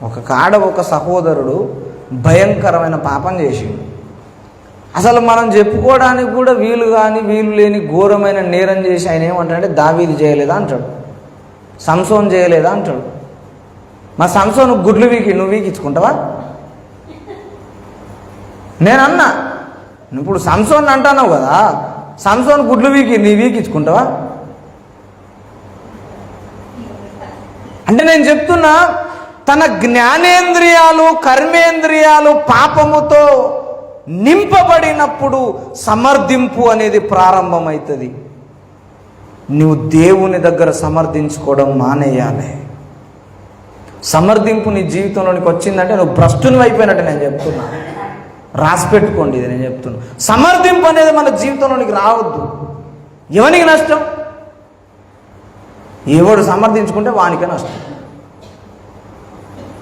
ఒక కాడ ఒక సహోదరుడు భయంకరమైన పాపం చేసిండు. అసలు మనం చెప్పుకోవడానికి కూడా వీలు లేని ఘోరమైన నేరం చేసి ఆయన ఏమంటాడంటే దావీదు చేయలేదా అంటాడు, సంసోన్ చేయలేదా అంటాడు. మా సంసోను గుడ్లు నువ్వు వీకించుకుంటావా? నేనన్నా ఇప్పుడు సంసోన్ అంటున్నావు కదా, సంసోన్ గుడ్లు నీ వీకించుకుంటావా అంటే నేను చెప్తున్నా, తన జ్ఞానేంద్రియాలు కర్మేంద్రియాలు పాపముతో నింపబడినప్పుడు సమర్థింపు అనేది ప్రారంభమవుతుంది. నువ్వు దేవుని దగ్గర సమర్థించుకోవడం మానేయాలి. సమర్థింపు నీ జీవితంలోనికి వచ్చిందంటే నువ్వు భ్రష్టుని అయిపోయినట్టు నేను చెప్తున్నా. రాసి పెట్టుకోండి, ఇది నేను చెప్తున్నా. సమర్థింపు అనేది మన జీవితంలోనికి రావద్దు. ఎవరికి నష్టం? ఎవడు సమర్థించుకుంటే వానికే నష్టం.